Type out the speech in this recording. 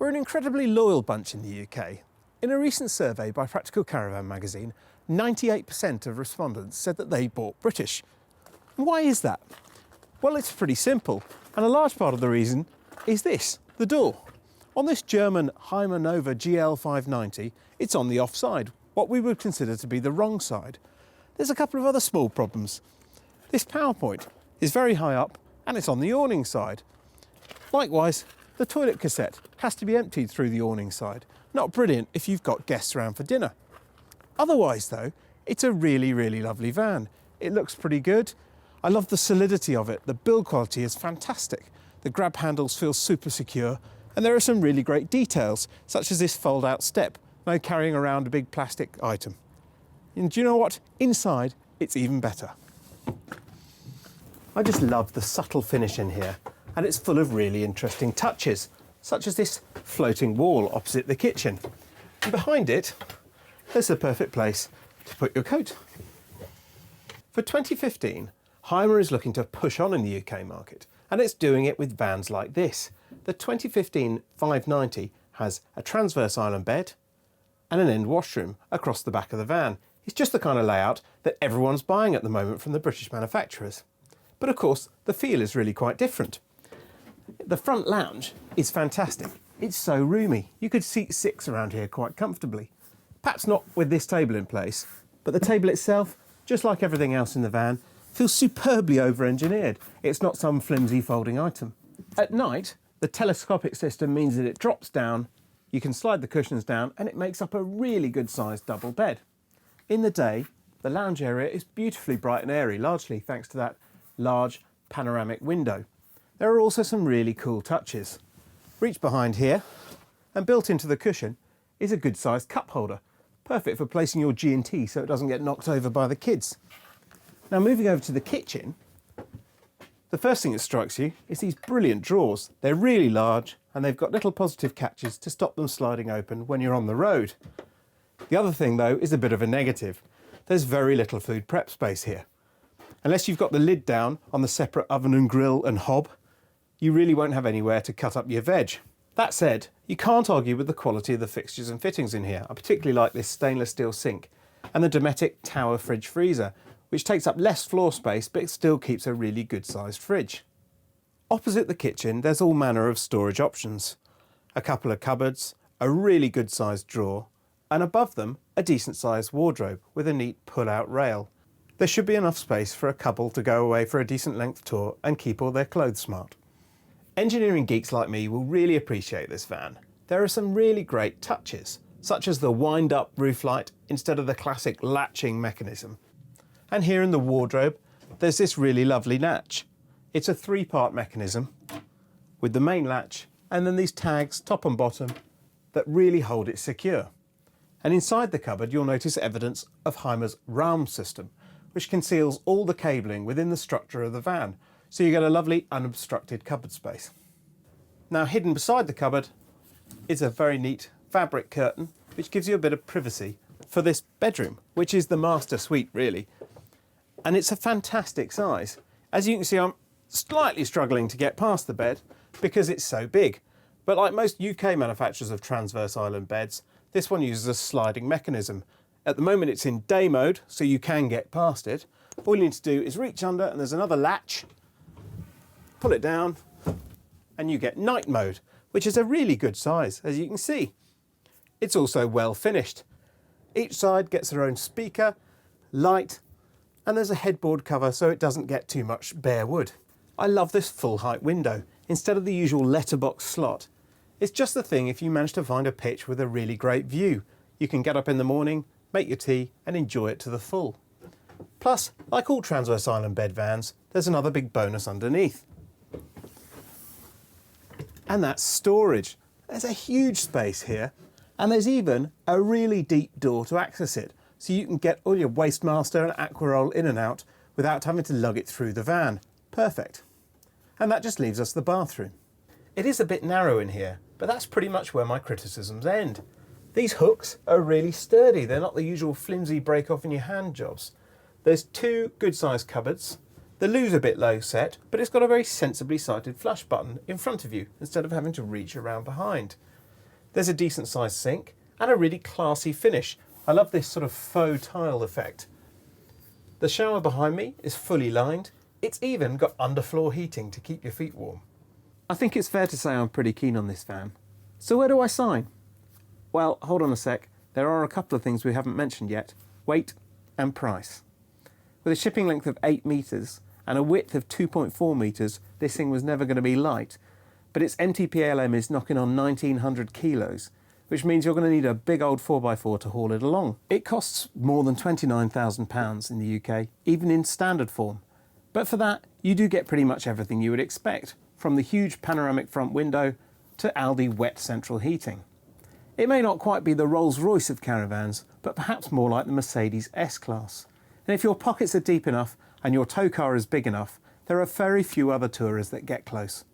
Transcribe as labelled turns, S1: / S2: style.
S1: We're an incredibly loyal bunch in the UK. In a recent survey by Practical Caravan magazine, 98% of respondents said that they bought British. Why is that? Well, it's pretty simple, and a large part of the reason is this, the door. On this German Hymer Nova GL 590, it's on the offside, what we would consider to be the wrong side. There's a couple of other small problems. This power point is very high up and it's on the awning side. Likewise, the toilet cassette has to be emptied through the awning side. Not brilliant if you've got guests around for dinner. Otherwise though, it's a really, really lovely van. It looks pretty good. I love the solidity of it. The build quality is fantastic. The grab handles feel super secure, and there are some really great details, such as this fold-out step, no carrying around a big plastic item. And do you know what? Inside, it's even better. I just love the subtle finish in here, and it's full of really interesting touches, such as this floating wall opposite the kitchen. And behind it, there's the perfect place to put your coat. For 2015, Hymer is looking to push on in the UK market, and it's doing it with vans like this. The 2015 590 has a transverse island bed and an end washroom across the back of the van. It's just the kind of layout that everyone's buying at the moment from the British manufacturers. But of course, the feel is really quite different. The front lounge is fantastic. It's so roomy. You could seat 6 around here quite comfortably. Perhaps not with this table in place, but the table itself, just like everything else in the van, feels superbly over-engineered. It's not some flimsy folding item. At night, the telescopic system means that it drops down, you can slide the cushions down, and it makes up a really good-sized double bed. In the day, the lounge area is beautifully bright and airy, largely thanks to that large panoramic window. There are also some really cool touches. Reach behind here, and built into the cushion is a good-sized cup holder, perfect for placing your G&T so it doesn't get knocked over by the kids. Now, moving over to the kitchen, the first thing that strikes you is these brilliant drawers. They're really large and they've got little positive catches to stop them sliding open when you're on the road. The other thing though is a bit of a negative. There's very little food prep space here. Unless you've got the lid down on the separate oven and grill and hob, you really won't have anywhere to cut up your veg. That said, you can't argue with the quality of the fixtures and fittings in here. I particularly like this stainless steel sink and the Dometic Tower fridge freezer, which takes up less floor space but it still keeps a really good sized fridge. Opposite the kitchen there's all manner of storage options. A couple of cupboards, a really good sized drawer, and above them a decent sized wardrobe with a neat pull-out rail. There should be enough space for a couple to go away for a decent length tour and keep all their clothes smart. Engineering geeks like me will really appreciate this van. There are some really great touches, such as the wind-up roof light instead of the classic latching mechanism. And here in the wardrobe, there's this really lovely latch. It's a 3-part mechanism with the main latch and then these tags, top and bottom, that really hold it secure. And inside the cupboard, you'll notice evidence of Hymer's Raum system, which conceals all the cabling within the structure of the van. So you get a lovely unobstructed cupboard space. Now, hidden beside the cupboard is a very neat fabric curtain, which gives you a bit of privacy for this bedroom, which is the master suite really. And it's a fantastic size. As you can see, I'm slightly struggling to get past the bed because it's so big. But like most UK manufacturers of transverse island beds, this one uses a sliding mechanism. At the moment it's in day mode, so you can get past it. All you need to do is reach under and there's another latch, pull it down, and you get night mode, which is a really good size, as you can see. It's also well finished. Each side gets their own speaker, light, and there's a headboard cover so it doesn't get too much bare wood. I love this full height window instead of the usual letterbox slot. It's just the thing if you manage to find a pitch with a really great view. You can get up in the morning, make your tea and enjoy it to the full. Plus, like all transverse island bed vans, there's another big bonus underneath. And that's storage. There's a huge space here and there's even a really deep door to access it. So you can get all your Wastemaster and Aquaroll in and out without having to lug it through the van. Perfect. And that just leaves us the bathroom. It is a bit narrow in here, but that's pretty much where my criticisms end. These hooks are really sturdy. They're not the usual flimsy break off in your hand jobs. There's 2 good sized cupboards. The loo's a bit low set, but it's got a very sensibly sited flush button in front of you instead of having to reach around behind. There's a decent sized sink and a really classy finish. I love this sort of faux tile effect. The shower behind me is fully lined. It's even got underfloor heating to keep your feet warm. I think it's fair to say I'm pretty keen on this van. So where do I sign? Well, hold on a sec. There are a couple of things we haven't mentioned yet. Weight and price. With a shipping length of 8 metres and a width of 2.4 metres, this thing was never going to be light. But its NTPLM is knocking on 1900 kilos, which means you're going to need a big old 4x4 to haul it along. It costs more than £29,000 in the UK, even in standard form. But for that, you do get pretty much everything you would expect, from the huge panoramic front window to Aldi wet central heating. It may not quite be the Rolls-Royce of caravans, but perhaps more like the Mercedes S-Class. And if your pockets are deep enough and your tow car is big enough, there are very few other tourers that get close.